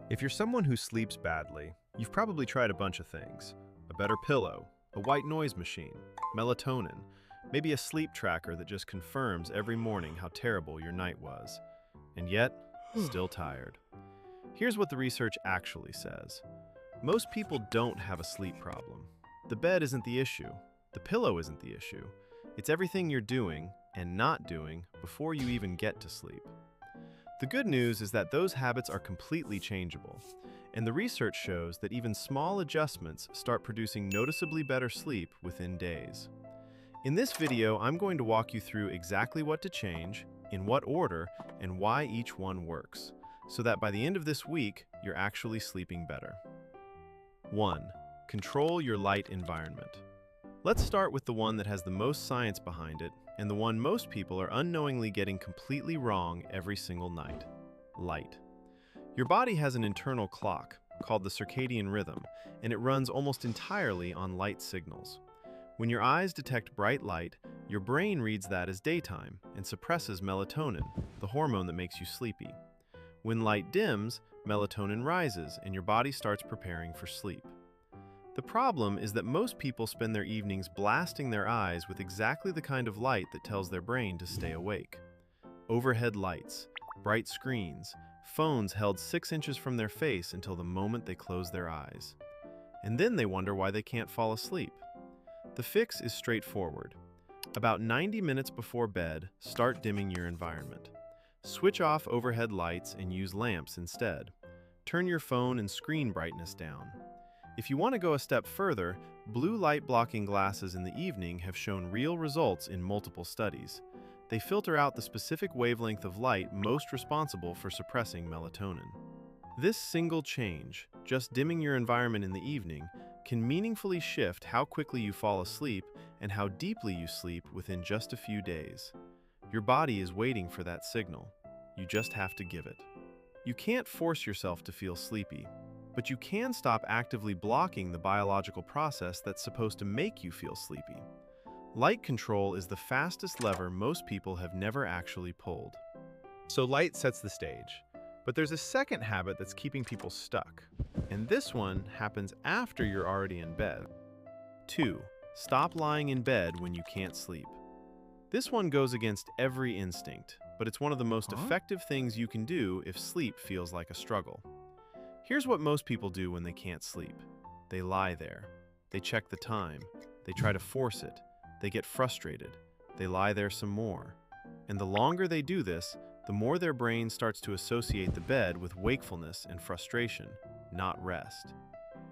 If you're someone who sleeps badly, you've probably tried a bunch of things. A better pillow, a white noise machine, melatonin, maybe a sleep tracker that just confirms every morning how terrible your night was. And yet, still tired. Here's what the research actually says. Most people don't have a sleep problem. The bed isn't the issue. The pillow isn't the issue. It's everything you're doing and not doing before you even get to sleep. The good news is that those habits are completely changeable, and the research shows that even small adjustments start producing noticeably better sleep within days. In this video, I'm going to walk you through exactly what to change, in what order, and why each one works, so that by the end of this week, you're actually sleeping better. 1. Control your light environment. Let's start with the one that has the most science behind it, and the one most people are unknowingly getting completely wrong every single night: light. Your body has an internal clock, called the circadian rhythm, and it runs almost entirely on light signals. When your eyes detect bright light, your brain reads that as daytime and suppresses melatonin, the hormone that makes you sleepy. When light dims, melatonin rises and your body starts preparing for sleep. The problem is that most people spend their evenings blasting their eyes with exactly the kind of light that tells their brain to stay awake. Overhead lights, bright screens, phones held 6 inches from their face until the moment they close their eyes. And then they wonder why they can't fall asleep. The fix is straightforward. About 90 minutes before bed, start dimming your environment. Switch off overhead lights and use lamps instead. Turn your phone and screen brightness down. If you want to go a step further, blue light blocking glasses in the evening have shown real results in multiple studies. They filter out the specific wavelength of light most responsible for suppressing melatonin. This single change, just dimming your environment in the evening, can meaningfully shift how quickly you fall asleep and how deeply you sleep within just a few days. Your body is waiting for that signal. You just have to give it. You can't force yourself to feel sleepy, but you can stop actively blocking the biological process that's supposed to make you feel sleepy. Light control is the fastest lever most people have never actually pulled. So light sets the stage, but there's a second habit that's keeping people stuck, and this one happens after you're already in bed. 2. Stop lying in bed when you can't sleep. This one goes against every instinct, but it's one of the most effective things you can do if sleep feels like a struggle. Here's what most people do when they can't sleep. They lie there. They check the time. They try to force it. They get frustrated. They lie there some more. And the longer they do this, the more their brain starts to associate the bed with wakefulness and frustration, not rest.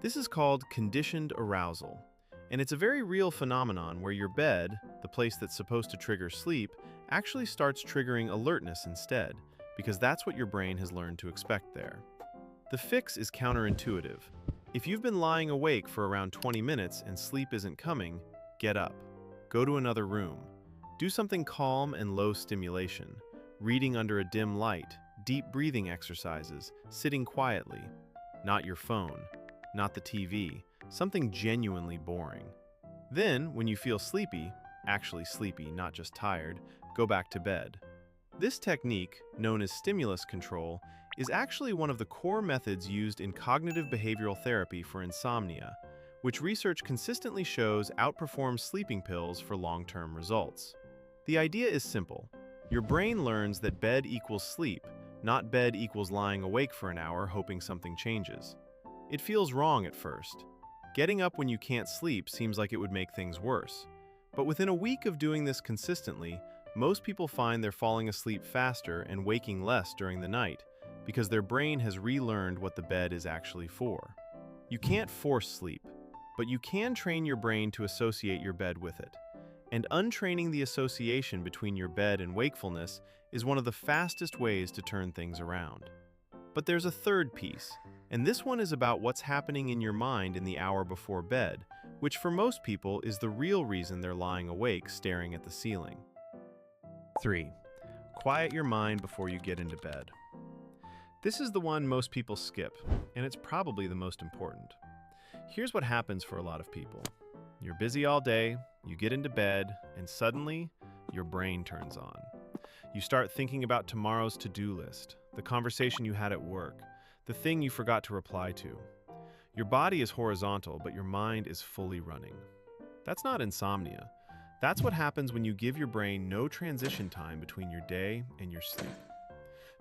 This is called conditioned arousal, and it's a very real phenomenon where your bed, the place that's supposed to trigger sleep, actually starts triggering alertness instead, because that's what your brain has learned to expect there. The fix is counterintuitive. If you've been lying awake for around 20 minutes and sleep isn't coming, get up. Go to another room. Do something calm and low stimulation. Reading under a dim light, deep breathing exercises, sitting quietly. Not your phone, not the TV, something genuinely boring. Then, when you feel sleepy, actually sleepy, not just tired, go back to bed. This technique, known as stimulus control, is actually one of the core methods used in cognitive behavioral therapy for insomnia, which research consistently shows outperforms sleeping pills for long-term results. The idea is simple. Your brain learns that bed equals sleep, not bed equals lying awake for an hour hoping something changes. It feels wrong at first. Getting up when you can't sleep seems like it would make things worse. But within a week of doing this consistently, most people find they're falling asleep faster and waking less during the night, because their brain has relearned what the bed is actually for. You can't force sleep, but you can train your brain to associate your bed with it. And untraining the association between your bed and wakefulness is one of the fastest ways to turn things around. But there's a third piece, and this one is about what's happening in your mind in the hour before bed, which for most people is the real reason they're lying awake staring at the ceiling. 3. Quiet your mind before you get into bed. This is the one most people skip, and it's probably the most important. Here's what happens for a lot of people. You're busy all day, you get into bed, and suddenly, your brain turns on. You start thinking about tomorrow's to-do list, the conversation you had at work, the thing you forgot to reply to. Your body is horizontal, but your mind is fully running. That's not insomnia. That's what happens when you give your brain no transition time between your day and your sleep.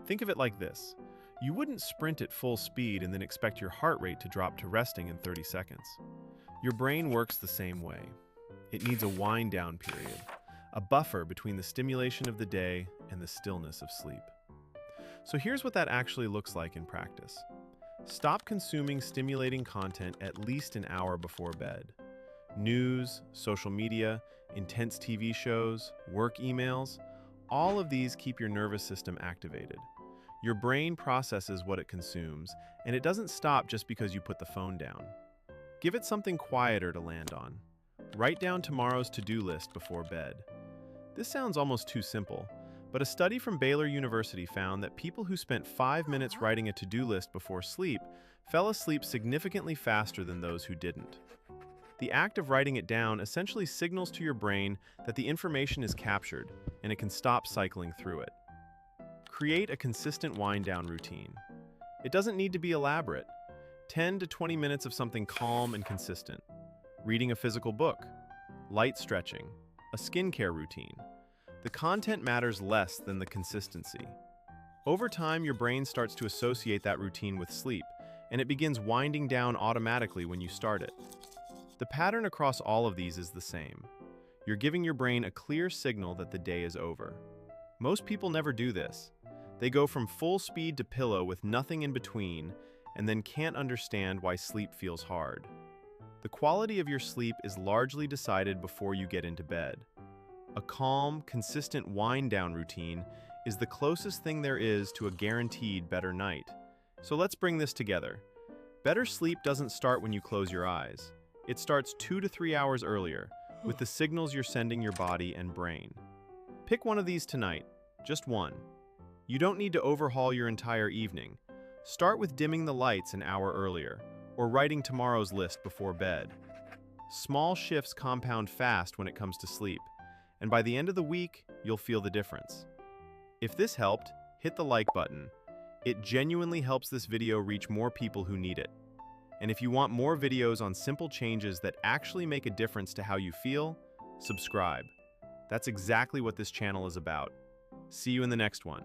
Think of it like this. You wouldn't sprint at full speed and then expect your heart rate to drop to resting in 30 seconds. Your brain works the same way. It needs a wind-down period, a buffer between the stimulation of the day and the stillness of sleep. So here's what that actually looks like in practice. Stop consuming stimulating content at least an hour before bed. News, social media, intense TV shows, work emails, all of these keep your nervous system activated. Your brain processes what it consumes, and it doesn't stop just because you put the phone down. Give it something quieter to land on. Write down tomorrow's to-do list before bed. This sounds almost too simple, but a study from Baylor University found that people who spent 5 minutes writing a to-do list before sleep fell asleep significantly faster than those who didn't. The act of writing it down essentially signals to your brain that the information is captured and it can stop cycling through it. Create a consistent wind-down routine. It doesn't need to be elaborate. 10 to 20 minutes of something calm and consistent. Reading a physical book, light stretching, a skincare routine. The content matters less than the consistency. Over time, your brain starts to associate that routine with sleep, and it begins winding down automatically when you start it. The pattern across all of these is the same. You're giving your brain a clear signal that the day is over. Most people never do this. They go from full speed to pillow with nothing in between, and then can't understand why sleep feels hard. The quality of your sleep is largely decided before you get into bed. A calm, consistent wind-down routine is the closest thing there is to a guaranteed better night. So let's bring this together. Better sleep doesn't start when you close your eyes. It starts 2 to 3 hours earlier, with the signals you're sending your body and brain. Pick one of these tonight, just one. You don't need to overhaul your entire evening. Start with dimming the lights an hour earlier, or writing tomorrow's list before bed. Small shifts compound fast when it comes to sleep, and by the end of the week, you'll feel the difference. If this helped, hit the like button. It genuinely helps this video reach more people who need it. And if you want more videos on simple changes that actually make a difference to how you feel, subscribe. That's exactly what this channel is about. See you in the next one.